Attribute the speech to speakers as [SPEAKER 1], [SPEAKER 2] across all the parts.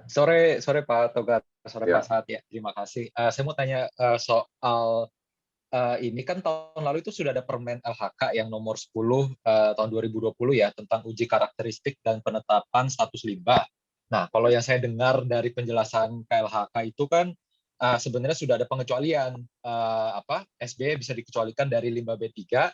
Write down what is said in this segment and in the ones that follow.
[SPEAKER 1] Sore, sore Pak Togar, sore Pak
[SPEAKER 2] Ya,
[SPEAKER 1] Saad ya. Terima kasih. Saya mau tanya soal ini kan tahun lalu itu sudah ada Permen LHK yang nomor 10 tahun 2020 ya tentang uji karakteristik dan penetapan status limbah. Nah, kalau yang saya dengar dari penjelasan KLHK itu kan sebenarnya sudah ada pengecualian SB bisa dikecualikan dari limbah B3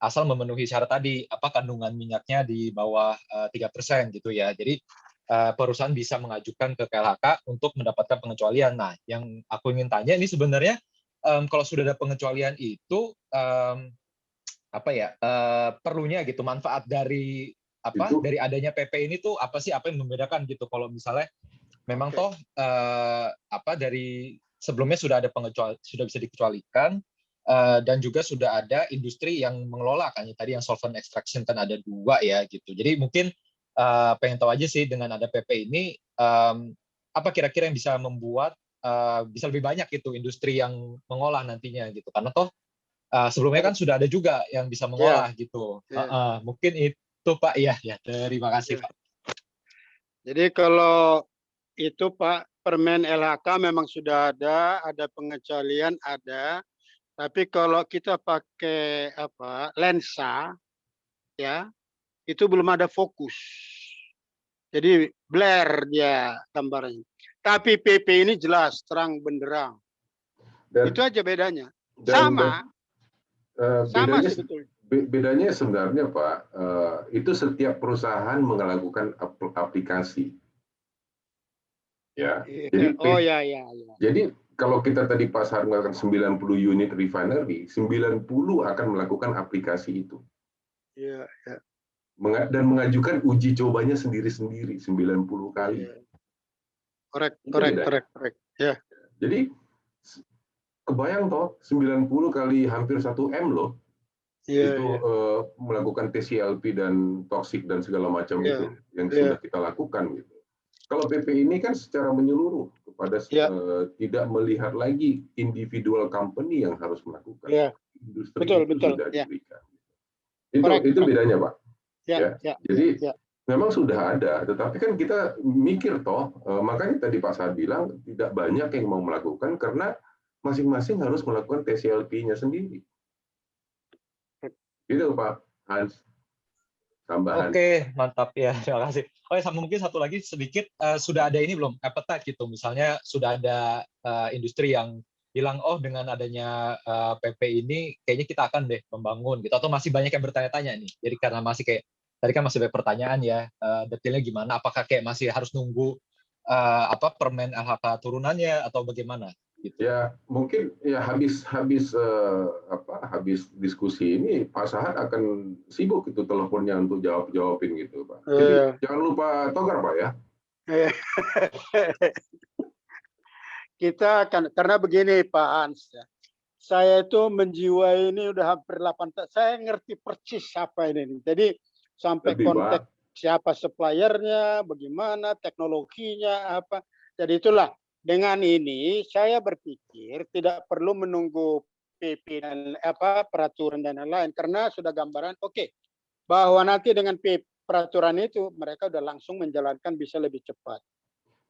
[SPEAKER 1] asal memenuhi syarat tadi kandungan minyaknya di bawah 3% gitu ya. Jadi perusahaan bisa mengajukan ke KLHK untuk mendapatkan pengecualian. Nah, yang aku ingin tanya ini sebenarnya kalau sudah ada pengecualian itu perlunya gitu manfaat dari
[SPEAKER 2] itu
[SPEAKER 1] dari adanya PP ini tuh apa sih, apa yang membedakan gitu kalau misalnya memang
[SPEAKER 3] Oke.
[SPEAKER 1] toh dari sebelumnya sudah ada sudah bisa dikecualikan dan juga sudah ada industri yang mengelola kan tadi yang solvent extraction kan ada 2 ya gitu. Jadi mungkin pengen tahu aja sih dengan ada PP ini apa kira-kira yang bisa membuat bisa lebih banyak gitu industri yang mengolah nantinya gitu. Karena toh sebelumnya kan sudah ada juga yang bisa
[SPEAKER 3] Ya,
[SPEAKER 1] mengolah gitu.
[SPEAKER 3] ya,
[SPEAKER 1] Mungkin itu Pak ya. Ya, terima kasih
[SPEAKER 3] ya.
[SPEAKER 1] Pak.
[SPEAKER 3] Jadi kalau itu Pak, permen LHK memang sudah ada pengecualian ada. Tapi kalau kita pakai lensa, ya itu belum ada fokus. Jadi blur dia gambarnya. Tapi PP ini jelas terang benderang.
[SPEAKER 2] dan
[SPEAKER 3] Itu aja bedanya.
[SPEAKER 2] dan
[SPEAKER 3] Sama
[SPEAKER 2] bedanya
[SPEAKER 3] sebetulnya.
[SPEAKER 2] bedanya sebenarnya Pak, itu setiap perusahaan melakukan aplikasi, ya.
[SPEAKER 3] Oh ya ya ya.
[SPEAKER 2] Jadi kalau kita tadi Pak Sar mengatakan 90 unit refinery, 90 akan melakukan aplikasi itu.
[SPEAKER 3] Ya, ya.
[SPEAKER 2] Dan mengajukan uji cobanya sendiri-sendiri 90 kali.
[SPEAKER 3] Ya. Korek,
[SPEAKER 2] Itu
[SPEAKER 3] korek,
[SPEAKER 2] bedanya.
[SPEAKER 3] korek, korek. Ya.
[SPEAKER 2] Jadi kebayang toh 90 kali hampir 1 M loh.
[SPEAKER 3] Ya,
[SPEAKER 2] Itu
[SPEAKER 3] ya.
[SPEAKER 2] melakukan TCLP dan toksik dan segala macam
[SPEAKER 3] Ya,
[SPEAKER 2] itu yang
[SPEAKER 3] ya.
[SPEAKER 2] sudah kita lakukan gitu. Kalau PP ini kan secara menyeluruh kepada
[SPEAKER 3] Ya.
[SPEAKER 2] tidak melihat lagi individual company yang harus melakukan.
[SPEAKER 3] Ya.
[SPEAKER 2] Industri
[SPEAKER 3] Betul,
[SPEAKER 2] itu
[SPEAKER 3] betul.
[SPEAKER 2] sudah
[SPEAKER 3] Ya.
[SPEAKER 2] diberikan.
[SPEAKER 3] Korek,
[SPEAKER 2] Itu
[SPEAKER 3] korek.
[SPEAKER 2] bedanya Pak.
[SPEAKER 3] Ya,
[SPEAKER 2] Ya.
[SPEAKER 3] ya,
[SPEAKER 2] Jadi
[SPEAKER 3] ya.
[SPEAKER 2] memang sudah ada, tetapi kan kita mikir toh, makanya tadi Pak Saad bilang tidak banyak yang mau melakukan karena masing-masing harus melakukan TCLP-nya sendiri. Itu Pak Hans, tambahan.
[SPEAKER 1] Oke, mantap ya. Terima kasih. Oh ya, sama mungkin satu lagi sedikit sudah ada ini belum appetite gitu. Misalnya sudah ada industri yang bilang oh dengan adanya PP ini kayaknya kita akan deh membangun gitu atau masih banyak yang bertanya-tanya nih. Jadi karena masih kayak tadi kan masih banyak pertanyaan ya, detailnya gimana? Apakah kayak masih harus nunggu permen LHK turunannya atau bagaimana gitu.
[SPEAKER 2] Ya mungkin ya habis diskusi ini Pak Sahat akan sibuk itu teleponnya untuk jawabin gitu Pak. Jadi jangan lupa Togar Pak ya.
[SPEAKER 3] Kita akan, karena begini Pak Hans, saya itu menjiwai ini udah hampir 8 tahun. Saya ngerti persis apa ini. Jadi sampai konteks siapa suppliernya, bagaimana teknologinya apa. Jadi itulah dengan ini saya berpikir tidak perlu menunggu PP dan peraturan dan lain-lain karena sudah gambaran oke, bahwa nanti dengan peraturan itu mereka udah langsung menjalankan bisa lebih cepat.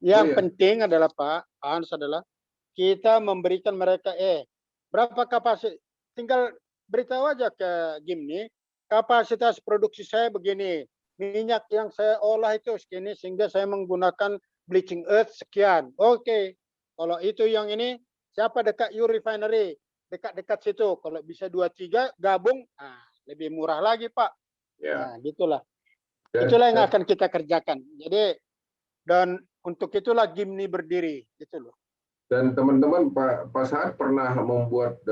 [SPEAKER 3] Yang penting adalah Pak Hans adalah kita memberikan mereka berapa kapasitas, tinggal beritahu aja ke Gimni kapasitas produksi saya begini, minyak yang saya olah itu segini sehingga saya menggunakan bleaching earth sekian. Oke. Kalau itu yang ini siapa dekat refinery, dekat-dekat situ, kalau bisa 2-3 gabung, lebih murah lagi Pak.
[SPEAKER 2] Ya.
[SPEAKER 3] Nah, gitulah. Itulah yang akan kita kerjakan. Jadi dan untuk itulah Gimni berdiri, gitu loh.
[SPEAKER 2] Dan teman-teman Pak Saad pernah membuat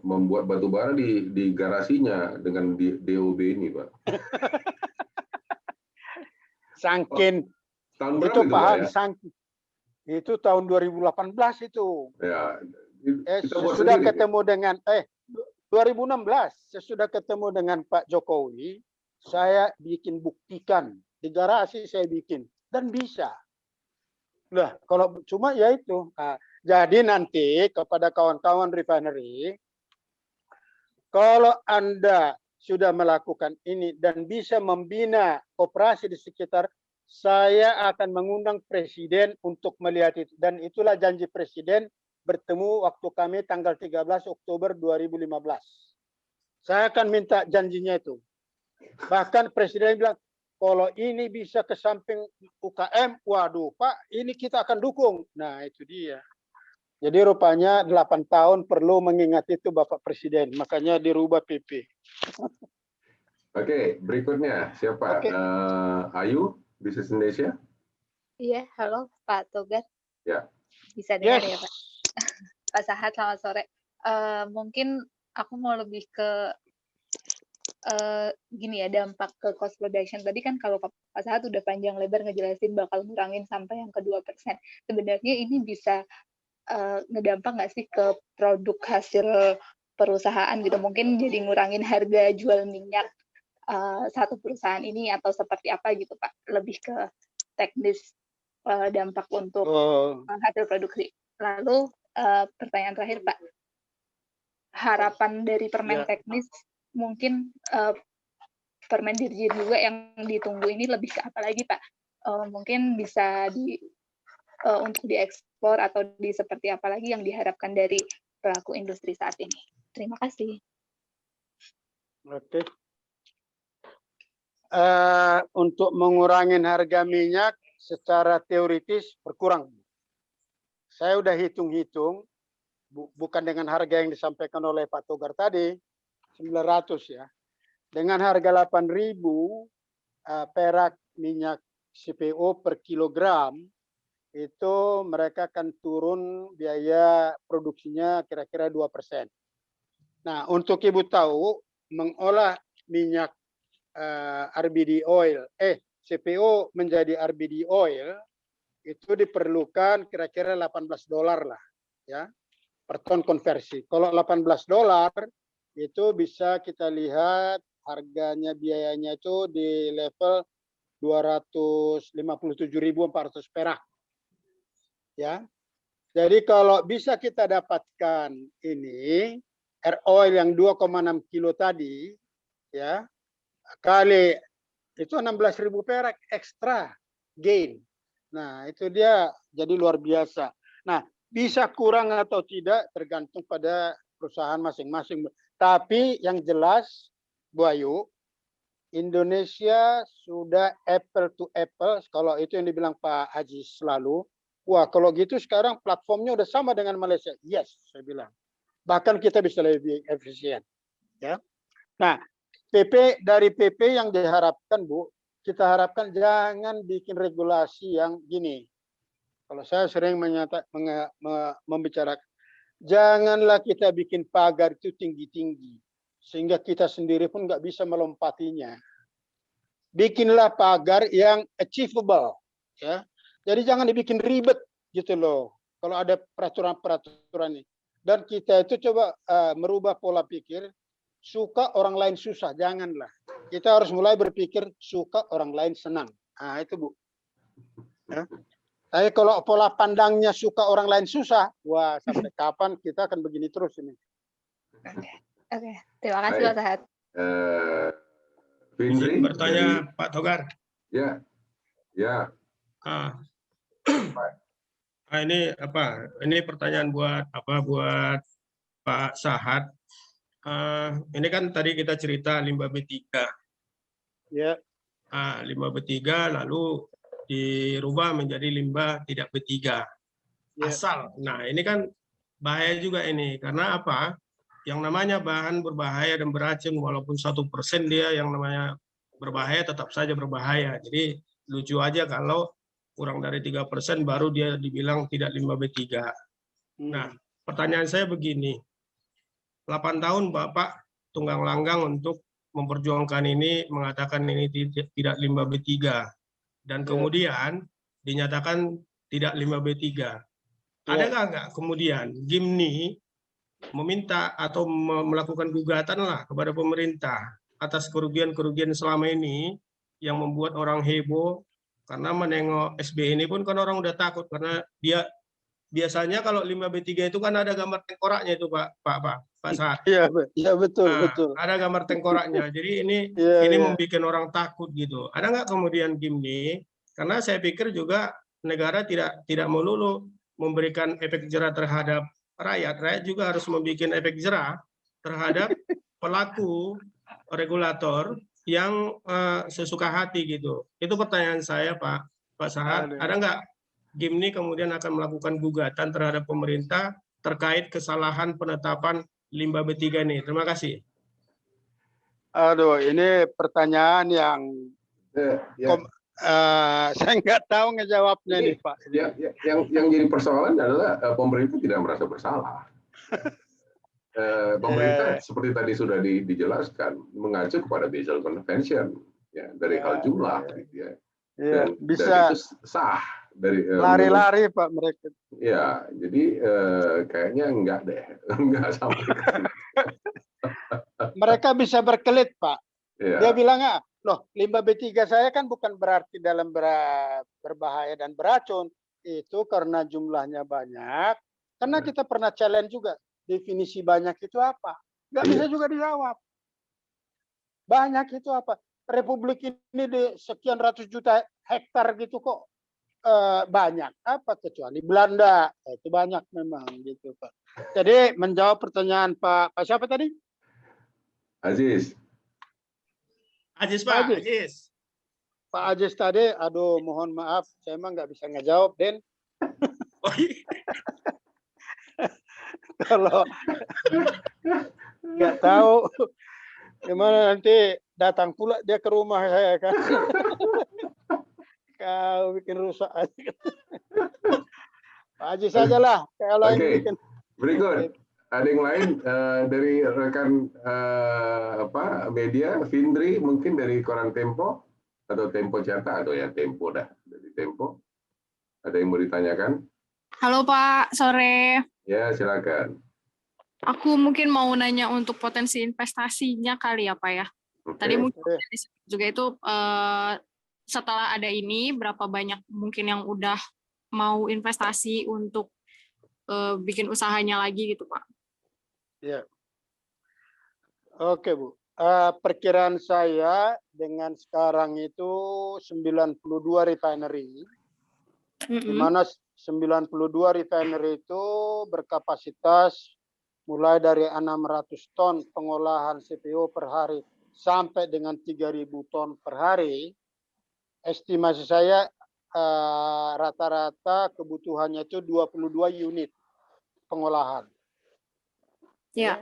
[SPEAKER 2] membuat batu bara di garasinya dengan DOB ini Pak.
[SPEAKER 3] Sangkin
[SPEAKER 2] tahun
[SPEAKER 3] itu
[SPEAKER 2] berapa
[SPEAKER 3] Pak
[SPEAKER 2] ya?
[SPEAKER 3] Sangkin itu tahun 2018 itu.
[SPEAKER 2] Ya,
[SPEAKER 3] Sesudah ketemu dengan 2016 sesudah ketemu dengan Pak Jokowi, saya bikin buktikan di garasi saya bikin dan bisa. Lah, kalau cuma ya itu. Jadi nanti kepada kawan-kawan refinery, kalau Anda sudah melakukan ini dan bisa membina operasi di sekitar saya akan mengundang presiden untuk melihat itu. Dan itulah janji presiden bertemu waktu kami tanggal 13 Oktober 2015. Saya akan minta janjinya itu. Bahkan presiden bilang, kalau ini bisa ke samping UKM, waduh Pak, ini kita akan dukung. Nah itu dia. Jadi rupanya 8 tahun perlu mengingat itu Bapak Presiden. Makanya dirubah PP.
[SPEAKER 2] Oke, berikutnya siapa?
[SPEAKER 3] Oke.
[SPEAKER 2] Ayu, Bisnis Indonesia.
[SPEAKER 4] Iya, halo Pak Togar.
[SPEAKER 2] Ya.
[SPEAKER 4] Bisa dengar
[SPEAKER 3] Yes.
[SPEAKER 4] ya Pak? Pak Sahat, selamat sore. Mungkin aku mau lebih ke gini ya, dampak ke cost production. Tadi kan kalau Pak Sahat udah panjang lebar ngejelasin bakal ngurangin sampai yang ke 2%. Sebenarnya ini bisa ngedampak nggak sih ke produk hasil perusahaan gitu? Mungkin jadi ngurangin harga jual minyak satu perusahaan ini atau seperti apa gitu Pak? Lebih ke teknis dampak untuk hasil produksi. Lalu pertanyaan terakhir Pak, harapan dari permen teknis mungkin permen dirjen juga yang ditunggu ini lebih ke apa lagi Pak? Mungkin bisa untuk diekspor atau di seperti apa lagi yang diharapkan dari pelaku industri saat ini. Terima kasih.
[SPEAKER 3] Oke. Untuk mengurangi harga minyak secara teoritis berkurang. Saya udah hitung-hitung, bukan dengan harga yang disampaikan oleh Pak Togar tadi, 900 ya. Dengan harga 8.000 perak minyak CPO per kilogram, itu mereka akan turun biaya produksinya kira-kira 2%. Nah, untuk Ibu tahu, mengolah minyak RBD oil, CPO menjadi RBD oil, itu diperlukan kira-kira $18 lah, ya, per ton konversi. Kalau $18 itu bisa kita lihat harganya biayanya itu di level 257.400 perak. Ya. Jadi kalau bisa kita dapatkan ini air oil yang 2,6 kilo tadi, ya, kali itu 16.000 perak ekstra gain. Nah, itu dia jadi luar biasa. Nah, bisa kurang atau tidak tergantung pada perusahaan masing-masing. Tapi yang jelas, Bu Ayu, Indonesia sudah apple to apple. Kalau itu yang dibilang Pak Haji selalu, wah kalau gitu sekarang platformnya udah sama dengan Malaysia. Yes, saya bilang. Bahkan kita bisa lebih efisien. Ya. Nah, dari PP yang diharapkan, Bu, kita harapkan jangan bikin regulasi yang gini. Kalau saya sering membicarakan, janganlah kita bikin pagar itu tinggi-tinggi. Sehingga kita sendiri pun nggak bisa melompatinya. Bikinlah pagar yang achievable. Ya. Jadi jangan dibikin ribet gitu loh. Kalau ada peraturan-peraturan ini. Dan kita itu coba merubah pola pikir, suka orang lain susah, janganlah. Kita harus mulai berpikir suka orang lain senang. Nah itu Bu. Ya. Tapi kalau pola pandangnya suka orang lain susah, wah sampai kapan kita akan begini terus ini.
[SPEAKER 4] Oke. Terima kasih Pak Sahat.
[SPEAKER 2] Findri,
[SPEAKER 5] bertanya dari... Pak Togar.
[SPEAKER 2] Ya, ya.
[SPEAKER 5] Ini apa? Ini pertanyaan buat Pak Sahat. Ini kan tadi kita cerita limbah B3.
[SPEAKER 3] Ya.
[SPEAKER 5] Limbah B3 lalu dirubah menjadi limbah tidak B3. Ya. Asal. Nah, ini kan bahaya juga ini. Karena apa? Yang namanya bahan berbahaya dan beracun, walaupun 1% dia yang namanya berbahaya tetap saja berbahaya. Jadi lucu aja kalau kurang dari 3% baru dia dibilang tidak limbah B3. Nah, pertanyaan saya begini. 8 tahun Bapak tunggang langgang untuk memperjuangkan ini, mengatakan ini tidak limbah B3. Dan kemudian dinyatakan tidak limbah B3. Adakah enggak kemudian Gimni meminta atau melakukan gugatan lah kepada pemerintah atas kerugian-kerugian selama ini yang membuat orang heboh, karena menengok SB ini pun kan orang udah takut karena dia biasanya kalau limbah B3 itu kan ada gambar tengkoraknya itu Pak Sahat.
[SPEAKER 3] Iya betul.
[SPEAKER 5] Ada gambar tengkoraknya. Jadi ini membuat orang takut gitu. Ada nggak kemudian Gimni Karena saya pikir juga negara tidak melulu memberikan efek jera terhadap rakyat. Rakyat juga harus membuat efek jera terhadap pelaku regulator yang sesuka hati gitu. Itu pertanyaan saya, Pak Sahat. Ada nggak Gimni kemudian akan melakukan gugatan terhadap pemerintah terkait kesalahan penetapan limbah B3 ini? Terima kasih.
[SPEAKER 3] Aduh, ini pertanyaan yang saya nggak tahu ngejawabnya nih, Pak.
[SPEAKER 2] Yang jadi persoalan adalah pemerintah tidak merasa bersalah. Pemerintah seperti tadi sudah dijelaskan mengacu kepada Basel Convention ya, dari hal jumlah gitu ya. Dan itu sah dari
[SPEAKER 3] lari-lari Pak mereka.
[SPEAKER 2] Ya, jadi kayaknya enggak deh, enggak sampai ke situ.
[SPEAKER 3] Mereka bisa berkelit, Pak.
[SPEAKER 2] Ya.
[SPEAKER 3] Dia bilang, loh, limbah B3 saya kan bukan berarti dalam berbahaya dan beracun. Itu karena jumlahnya banyak. Karena kita pernah challenge juga. Definisi banyak itu apa? Nggak bisa juga dijawab. Banyak itu apa? Republik ini di sekian ratus juta hektar gitu kok banyak. Apa kecuali Belanda? Itu banyak memang gitu, Pak. Jadi menjawab pertanyaan Pak siapa tadi?
[SPEAKER 2] Aziz.
[SPEAKER 5] Pak Aziz.
[SPEAKER 3] Pak Aziz tadi, aduh mohon maaf, saya emang nggak bisa ngejawab, Den.
[SPEAKER 5] Oh, iya.
[SPEAKER 3] Kalau nggak tahu gimana nanti datang pula dia ke rumah saya kan. Kau bikin rusak aja. Pak Haji saja lah.
[SPEAKER 2] Oke, berikut. Ada yang lain dari rekan media, Findri mungkin dari koran Tempo atau Tempo Cetak atau ya Tempo dah dari Tempo. Ada yang mau ditanyakan? Halo Pak, sore. Ya, silakan.
[SPEAKER 6] Aku mungkin mau nanya untuk potensi investasinya kali ya Pak ya. Tadi mungkin juga itu setelah ada ini berapa banyak mungkin yang udah mau investasi untuk bikin usahanya lagi gitu Pak.
[SPEAKER 3] Ya. Oke Bu. Perkiraan saya dengan sekarang itu 92 refinery. Di mana 92 refinery itu berkapasitas mulai dari 600 ton pengolahan CPO per hari sampai dengan 3.000 ton per hari. Estimasi saya rata-rata kebutuhannya itu 22 unit pengolahan.
[SPEAKER 6] Ya.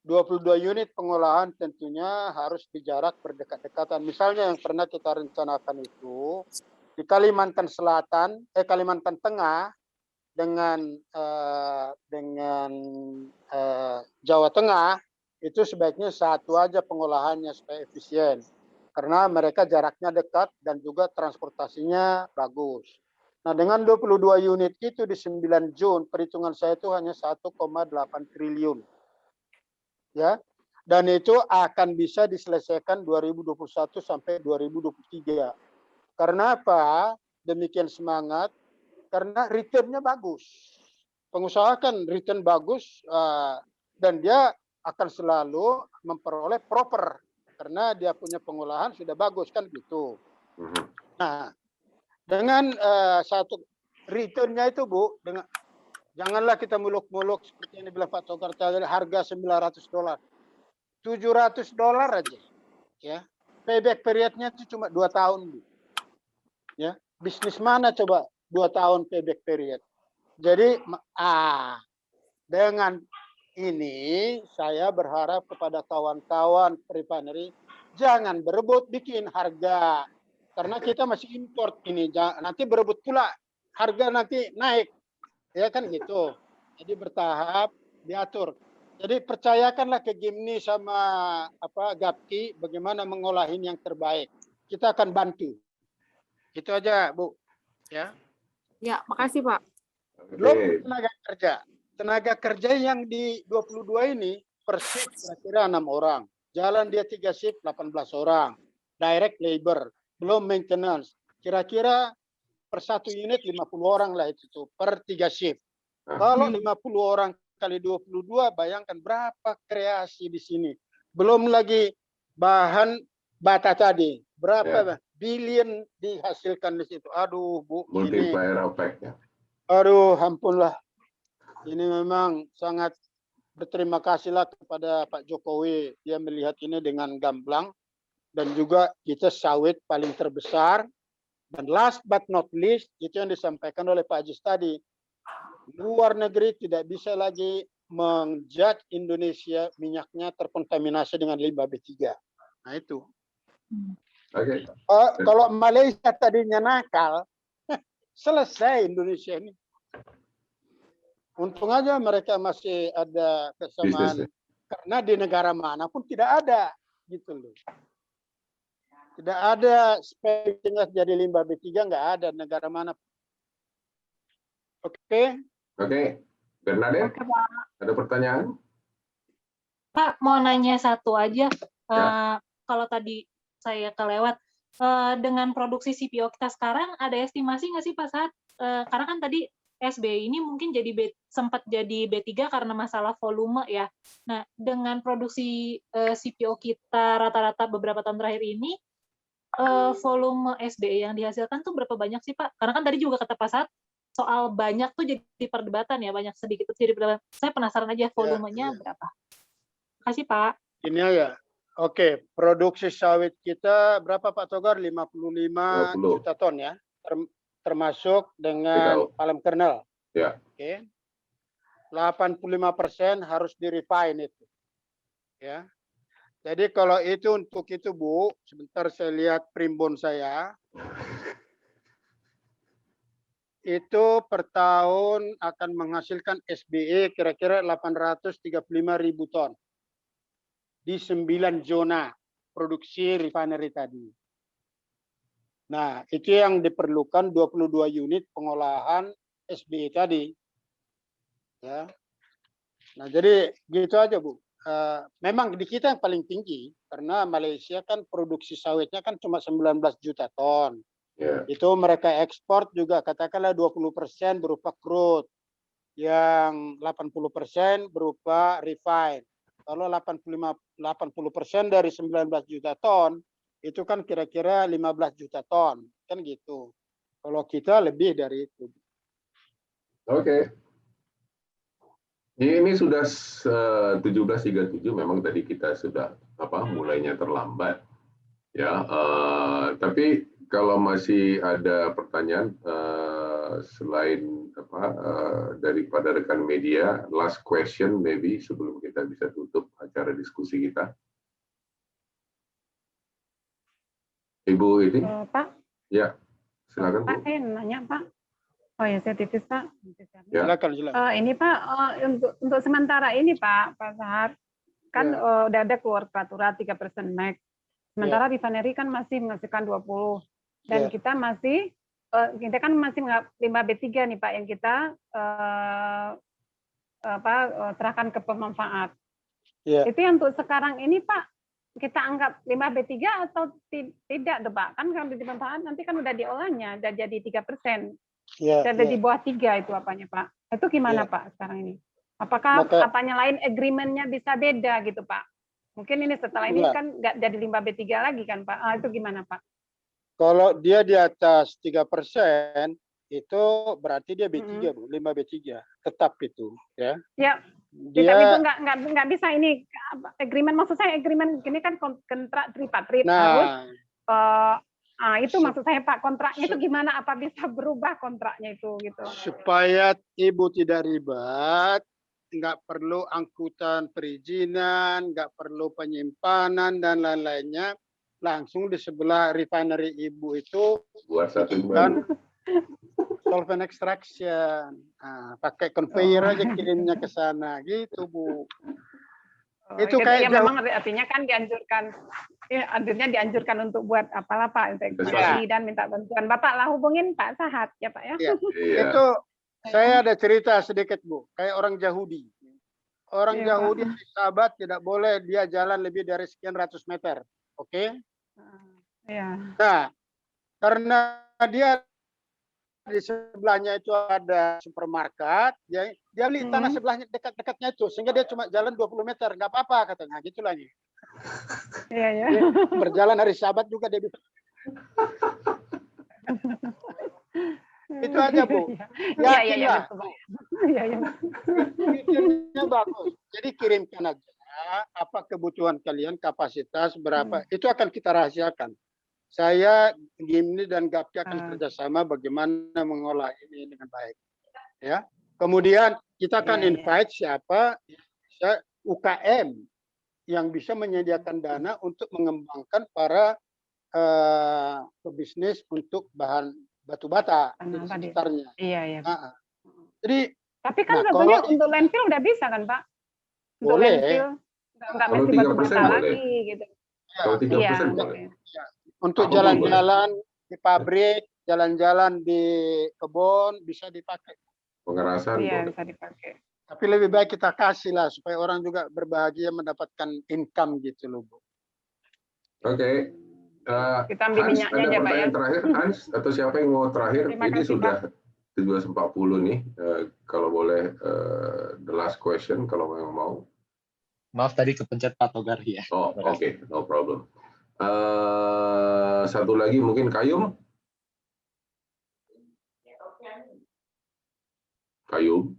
[SPEAKER 3] 22 unit pengolahan tentunya harus di jarak berdekat-dekatan. Misalnya yang pernah kita rencanakan itu di Kalimantan Selatan, Kalimantan Tengah dengan Jawa Tengah itu sebaiknya satu aja pengolahannya supaya efisien. Karena mereka jaraknya dekat dan juga transportasinya bagus. Nah, dengan 22 unit itu di 9 zone, perhitungan saya itu hanya 1,8 triliun. Ya. Dan itu akan bisa diselesaikan 2021 sampai 2023. Karena apa? Demikian semangat, karena return-nya bagus. Pengusaha kan return bagus dan dia akan selalu memperoleh proper karena dia punya pengolahan sudah bagus kan gitu. Nah, dengan satu return-nya itu Bu, dengan janganlah kita muluk-muluk seperti yang dibilang Pak Togar tadi harga $900. $700 aja. Ya. Payback period-nya itu cuma 2 tahun, Bu. Ya, bisnis mana coba 2 tahun payback period. Jadi dengan ini saya berharap kepada kawan-kawan refinery jangan berebut bikin harga karena kita masih import ini, nanti berebut pula harga nanti naik ya kan gitu. Jadi bertahap diatur. Jadi percayakanlah ke Gimni sama Gapki bagaimana mengolahin yang terbaik. Kita akan bantu. Itu aja Bu ya.
[SPEAKER 6] Ya, makasih Pak.
[SPEAKER 3] Belum tenaga kerja. Tenaga kerja yang di 22 ini per shift kira-kira 6 orang. Jalan dia 3 shift 18 orang. Direct labor, belum maintenance. Kira-kira per 1 unit 50 orang lah itu tuh, per 3 shift. Kalau 50 orang kali 22, bayangkan berapa kreasi di sini. Belum lagi bahan bata tadi. Berapa billion dihasilkan di situ. Aduh, Bu.
[SPEAKER 2] Multiplier effect-nya.
[SPEAKER 3] Aduh, ampunlah. Ini memang sangat berterima kasihlah kepada Pak Jokowi. Dia melihat ini dengan gamblang. Dan juga kita sawit paling terbesar. Dan last but not least, itu yang disampaikan oleh Pak Ajis tadi. Luar negeri tidak bisa lagi menjudge Indonesia minyaknya terkontaminasi dengan limbah B3. Nah itu.
[SPEAKER 2] Oke.
[SPEAKER 3] Kalau Malaysia tadinya nakal, selesai Indonesia ini. Untung aja mereka masih ada kesamaan. Karena di negara manapun tidak ada. Gitu loh. Tidak ada spesies jadi limbah B3, nggak ada negara mana. Oke.
[SPEAKER 2] Oke. Bernadette, ada pertanyaan?
[SPEAKER 7] Pak, mau nanya satu aja. Kalau tadi saya kelewat, dengan produksi CPO kita sekarang, ada estimasi nggak sih Pak Sahat? Karena kan tadi SBY ini mungkin sempat jadi B3 karena masalah volume ya. Nah, dengan produksi CPO kita rata-rata beberapa tahun terakhir ini, volume SBY yang dihasilkan tuh berapa banyak sih Pak? Karena kan tadi juga kata Pak Sahat, soal banyak tuh jadi perdebatan ya, banyak sedikit tuh jadi perdebatan. Saya penasaran aja volumenya berapa. Terima kasih Pak.
[SPEAKER 3] Ini ya. Oke, produksi sawit kita berapa Pak Togar? 55 juta ton ya. Termasuk dengan palm kernel.
[SPEAKER 2] Ya.
[SPEAKER 3] Oke. 85% harus di-refine itu. Ya. Jadi kalau itu untuk itu Bu, sebentar saya lihat primbon saya. Itu per tahun akan menghasilkan SBE kira-kira 835.000 ton. Di 9 zona produksi refinery tadi. Nah, itu yang diperlukan 22 unit pengolahan SBE tadi. Ya. Nah, jadi gitu aja, Bu. Memang di kita yang paling tinggi, karena Malaysia kan produksi sawitnya kan cuma 19 juta ton.
[SPEAKER 2] Yeah.
[SPEAKER 3] Itu mereka ekspor juga katakanlah 20% berupa crude, yang 80% berupa refine. Kalau 80% dari 19 juta ton, itu kan kira-kira 15 juta ton. Kan gitu. Kalau kita lebih dari itu.
[SPEAKER 2] Oke. Ini sudah 17.37, memang tadi kita sudah mulainya terlambat. Ya, tapi kalau masih ada pertanyaan selain daripada rekan media, last question maybe sebelum kita bisa tutup acara diskusi kita. Ibu ini?
[SPEAKER 8] Pak?
[SPEAKER 2] Ya, silakan.
[SPEAKER 8] Pak, saya nanya Pak. Oh ya, saya titis Pak.
[SPEAKER 2] Ya.
[SPEAKER 3] Silakan.
[SPEAKER 8] Ini Pak, untuk sementara ini Pak Sahat, kan udah ada keluar peraturan 3% max. Sementara refinery kan masih menghasilkan 20. Dan kita kan masih limbah B3 nih Pak, yang kita serahkan ke pemanfaat. Itu yang untuk sekarang ini Pak, kita anggap limbah B3 atau tidak tuh Pak? Kan kalau dimanfaat nanti kan udah diolahnya, udah jadi 3%. Jadi di bawah 3 itu apanya Pak? Itu gimana Pak sekarang ini? Apakah apanya lain agreement-nya bisa beda gitu Pak? Mungkin ini setelah ini kan nggak jadi limbah B3 lagi kan Pak? Itu gimana Pak?
[SPEAKER 3] Kalau dia di atas 3%, itu berarti dia B3, Bu, limbah B3. Tetap itu. Ya.
[SPEAKER 8] Dia, tapi itu nggak bisa ini agreement, maksud saya agreement ini kan kontrak tripartit harus itu maksud saya Pak, kontraknya itu gimana, apa bisa berubah kontraknya itu gitu.
[SPEAKER 3] Supaya Ibu tidak ribet, nggak perlu angkutan perizinan, nggak perlu penyimpanan dan lain-lainnya, langsung di sebelah refinery Ibu itu
[SPEAKER 2] buat satu
[SPEAKER 3] solvent extraction. Pakai conveyor aja kirimnya ke sana gitu Bu. Itu kayak
[SPEAKER 8] memang artinya kan dianjurkan, dianjurkan untuk buat apalah Pak, investasi dan minta bantuan. Bapak lah hubungin Pak Sahat ya Pak ya.
[SPEAKER 3] Itu saya ada cerita sedikit Bu, kayak orang Yahudi. Orang Yahudi sahabat tidak boleh dia jalan lebih dari sekian ratus meter. Oke? Nah, karena dia di sebelahnya itu ada supermarket, dia beli tanah sebelahnya dekat-dekatnya itu, sehingga dia cuma jalan 20 meter, nggak apa-apa katanya, gitu lagi.
[SPEAKER 8] Iya, ya.
[SPEAKER 3] Dia berjalan hari Sabat juga dia bilang. Itu aja, Bu.
[SPEAKER 8] Iya, iya, iya,
[SPEAKER 3] Yakinlah.
[SPEAKER 8] betul, Pak. Iya, iya.
[SPEAKER 3] Mikirnya bagus. Jadi kirimkan aja apa kebutuhan kalian, kapasitas berapa, itu akan kita rahasiakan. Saya, Gimni dan Gapki akan kerjasama bagaimana mengolah ini dengan baik. Ya. Kemudian kita akan invite siapa UKM yang bisa menyediakan dana untuk mengembangkan para pebisnis untuk bahan batu bata di sekitarnya.
[SPEAKER 8] Iya, iya.
[SPEAKER 3] Jadi,
[SPEAKER 8] tapi kan sebetulnya untuk landfill udah bisa kan, Pak? Untuk
[SPEAKER 3] boleh.
[SPEAKER 8] landfill nggak mesti batu bata lagi gitu.
[SPEAKER 2] Kalau 3% boleh.
[SPEAKER 3] Untuk jalan-jalan di pabrik, jalan-jalan di kebun bisa dipakai.
[SPEAKER 2] Pengerasan
[SPEAKER 8] iya,
[SPEAKER 2] boleh.
[SPEAKER 8] bisa dipakai.
[SPEAKER 3] Tapi lebih baik kita kasih lah supaya orang juga berbahagia mendapatkan income gitu loh, Bu.
[SPEAKER 2] Oke.
[SPEAKER 8] Kita ambil
[SPEAKER 2] Hans,
[SPEAKER 8] minyaknya
[SPEAKER 2] ada
[SPEAKER 8] aja, Pak,
[SPEAKER 2] pertanyaan
[SPEAKER 8] ya.
[SPEAKER 2] terakhir, Hans, atau siapa yang mau terakhir?
[SPEAKER 8] Terima
[SPEAKER 2] Ini
[SPEAKER 8] kasih,
[SPEAKER 2] sudah 17.40 nih. Kalau boleh, the last question, kalau memang mau.
[SPEAKER 1] Maaf tadi kepencet Pak Togar ya.
[SPEAKER 2] Oh, oke, no problem. Satu lagi mungkin Kayum. Kayum.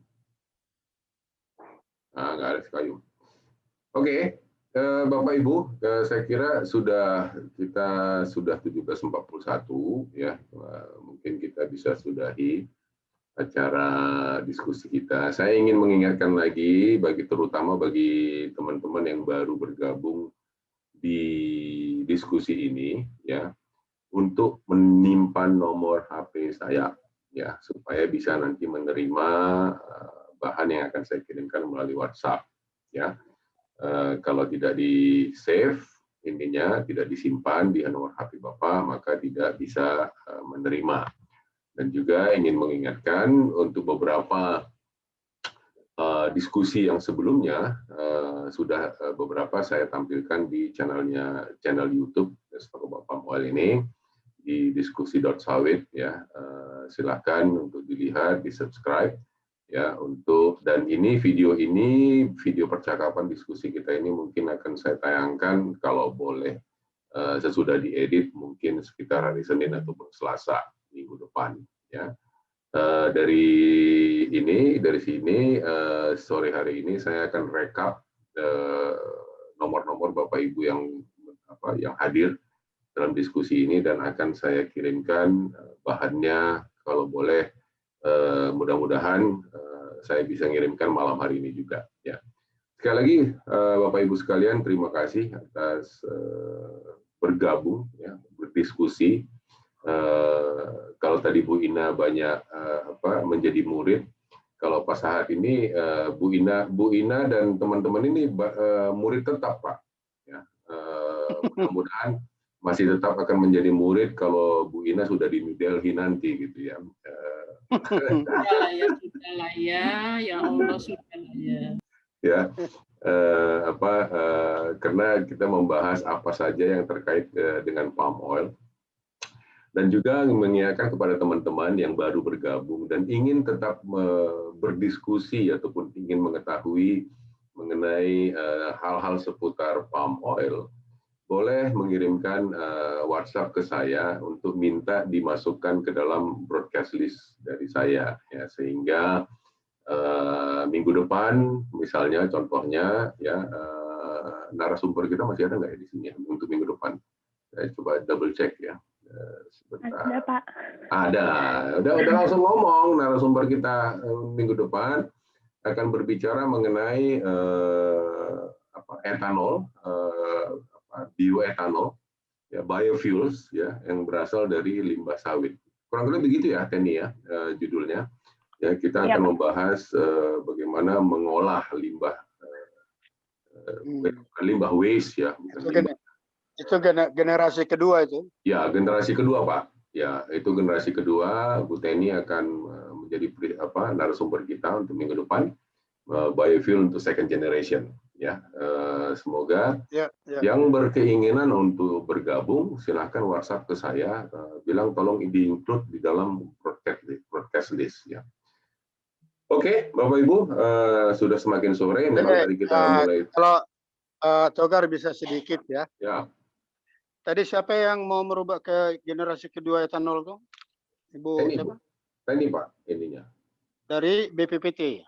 [SPEAKER 2] Nggak ada Kayum. Oke. Bapak Ibu, saya kira kita sudah 17.41 ya. Mungkin kita bisa sudahi acara diskusi kita. Saya ingin mengingatkan lagi terutama bagi teman-teman yang baru bergabung di diskusi ini ya, untuk menyimpan nomor HP saya ya, supaya bisa nanti menerima bahan yang akan saya kirimkan melalui WhatsApp ya. Kalau tidak di save, intinya tidak disimpan di nomor HP Bapak, maka tidak bisa menerima. Dan juga ingin mengingatkan untuk beberapa diskusi yang sebelumnya sudah beberapa saya tampilkan di channel YouTube Stok Bapak Moel ini di diskusi.sawit ya. Silakan untuk dilihat, di subscribe ya, dan video percakapan diskusi kita ini mungkin akan saya tayangkan kalau boleh sesudah diedit mungkin sekitar hari Senin ataupun Selasa minggu depan ya. Dari sini sore hari ini saya akan rekap nomor-nomor Bapak Ibu yang hadir dalam diskusi ini dan akan saya kirimkan bahannya kalau boleh. Mudah-mudahan saya bisa ngirimkan malam hari ini juga ya. Sekali lagi Bapak Ibu sekalian, terima kasih atas bergabung ya, berdiskusi. Kalau tadi Bu Ina banyak menjadi murid, kalau pas saat ini Bu Ina dan teman-teman ini murid tetap, Pak ya. Mudah-mudahan masih tetap akan menjadi murid kalau Bu Ina sudah di New Delhi nanti gitu ya.
[SPEAKER 9] Ya Allah sudah ya.
[SPEAKER 2] Ya, karena kita membahas apa saja yang terkait dengan palm oil dan juga mengingatkan kepada teman-teman yang baru bergabung dan ingin tetap berdiskusi ataupun ingin mengetahui mengenai hal-hal seputar palm oil, boleh mengirimkan WhatsApp ke saya untuk minta dimasukkan ke dalam broadcast list dari saya ya, sehingga minggu depan misalnya contohnya ya, narasumber kita masih ada nggak ya di sini ya, untuk minggu depan saya coba double check ya sebentar.
[SPEAKER 8] Ada, Pak.
[SPEAKER 2] Ada, udah langsung ngomong narasumber kita minggu depan akan berbicara mengenai etanol, bioetanol, ya, biofuels, ya, yang berasal dari limbah sawit. Kurang lebih begitu ya, Teni ya, judulnya. Ya, kita akan membahas bagaimana mengolah limbah waste ya.
[SPEAKER 3] Itu generasi kedua itu.
[SPEAKER 2] Ya, generasi kedua, Pak. Ya, itu generasi kedua. Bu Teni akan menjadi narasumber kita untuk minggu depan, biofuel untuk second generation. Ya, semoga yang berkeinginan untuk bergabung silahkan WhatsApp ke saya, bilang tolong di-include di dalam broadcast list ya. Oke, Bapak Ibu, sudah semakin sore, memang tadi kita mulai.
[SPEAKER 3] Togar bisa sedikit ya.
[SPEAKER 2] Ya.
[SPEAKER 3] Tadi siapa yang mau merubah ke generasi kedua etanol tuh? Ibu
[SPEAKER 2] Ini,
[SPEAKER 3] siapa?
[SPEAKER 2] Ini Pak, ininya.
[SPEAKER 3] Dari BPPT.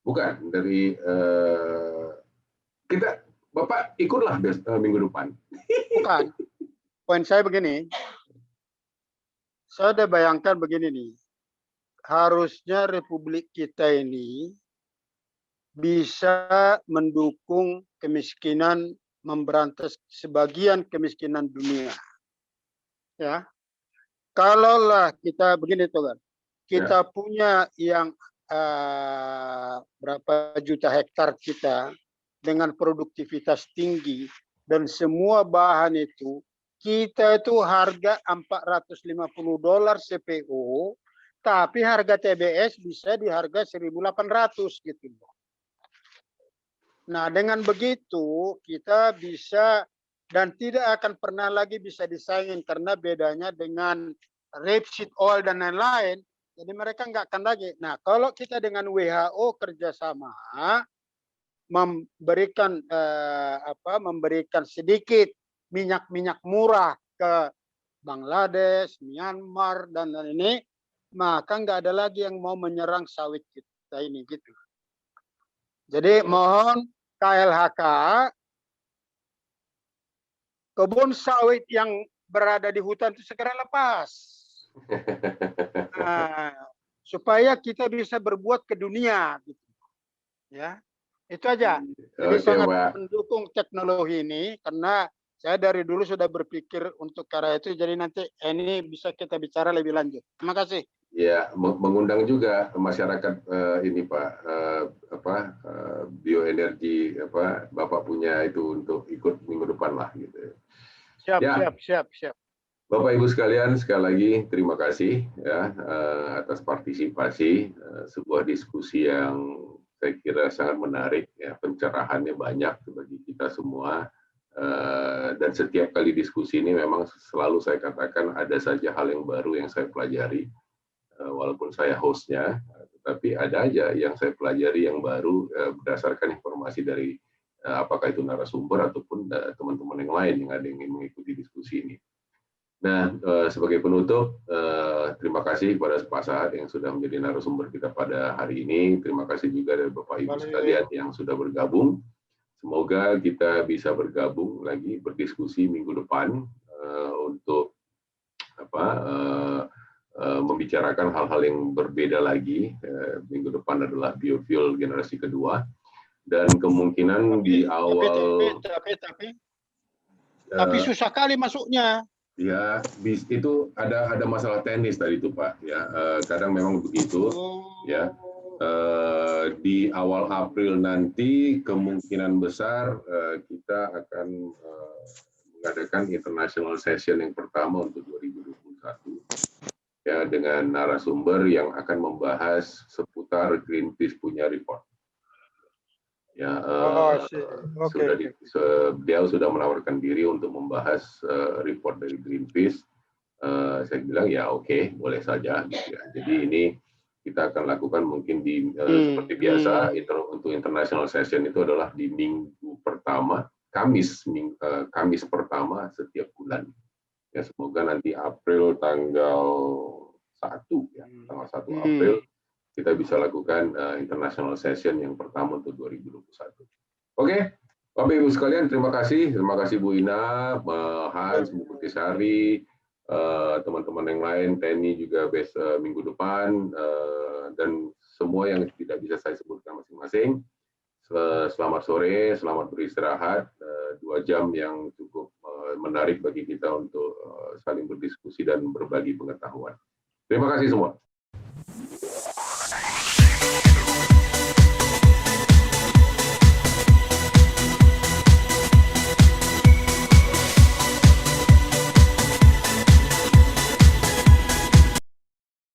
[SPEAKER 2] Bukan, dari kita, Bapak ikutlah minggu depan.
[SPEAKER 3] Bukan. Poin saya begini. Saya udah bayangkan begini nih. Harusnya Republik kita ini bisa mendukung kemiskinan, memberantas sebagian kemiskinan dunia. Ya. Kalaulah kita begini tuh kan. Kita punya yang berapa juta hektar kita dengan produktivitas tinggi dan semua bahan itu kita itu harga $450 CPO, tapi harga TBS bisa di harga 1.800 gitu. Nah, dengan begitu kita bisa dan tidak akan pernah lagi bisa disaingin karena bedanya dengan rapeseed oil dan lain-lain. Jadi mereka nggak akan lagi. Nah, kalau kita dengan WHO kerjasama memberikan memberikan sedikit minyak murah ke Bangladesh, Myanmar dan ini, maka nggak ada lagi yang mau menyerang sawit kita ini gitu. Jadi mohon KLHK, kebun sawit yang berada di hutan itu segera lepas. Nah, supaya kita bisa berbuat ke dunia gitu. Ya, itu aja. Jadi sangat mendukung teknologi ini karena saya dari dulu sudah berpikir untuk karya itu, jadi nanti ini bisa kita bicara lebih lanjut. Terima kasih.
[SPEAKER 2] Ya, mengundang juga masyarakat ini Pak, bioenergi Bapak punya itu untuk ikut minggu depan lah gitu.
[SPEAKER 3] Siap.
[SPEAKER 2] Bapak Ibu sekalian, sekali lagi terima kasih ya atas partisipasi, sebuah diskusi yang saya kira sangat menarik ya, pencerahannya banyak bagi kita semua, dan setiap kali diskusi ini memang selalu saya katakan ada saja hal yang baru yang saya pelajari, walaupun saya hostnya, tapi ada aja yang saya pelajari yang baru berdasarkan informasi dari apakah itu narasumber ataupun teman-teman yang lain yang ada yang ingin mengikuti diskusi ini. Nah, sebagai penutup, terima kasih kepada Pak Sahat yang sudah menjadi narasumber kita pada hari ini. Terima kasih juga dari Bapak Ibu sekalian yang sudah bergabung. Semoga kita bisa bergabung lagi berdiskusi minggu depan untuk membicarakan hal-hal yang berbeda lagi. Minggu depan adalah biofuel generasi kedua dan kemungkinan di awal.
[SPEAKER 3] Tapi susah kali masuknya.
[SPEAKER 2] Ya, itu ada masalah teknis tadi itu Pak. Ya, kadang memang begitu. Ya, di awal April nanti kemungkinan besar kita akan mengadakan international session yang pertama untuk 2021. Ya, dengan narasumber yang akan membahas seputar Greenpeace punya report. Ya, beliau sudah menawarkan diri untuk membahas report dari Greenpeace. Saya bilang ya oke, boleh saja. Gitu ya. Jadi ini kita akan lakukan mungkin di seperti biasa untuk international session itu adalah di minggu pertama, Kamis pertama setiap bulan. Ya, semoga nanti April tanggal 1 ya, tanggal 1 April. Kita bisa lakukan international session yang pertama untuk 2021. Oke, Bapak Ibu sekalian, terima kasih Bu Ina, Hans, Bu Kutisari, teman-teman yang lain, Teni juga minggu depan, dan semua yang tidak bisa saya sebutkan masing-masing. Selamat sore, selamat beristirahat, 2 jam yang cukup menarik bagi kita untuk saling berdiskusi dan berbagi pengetahuan. Terima kasih semua.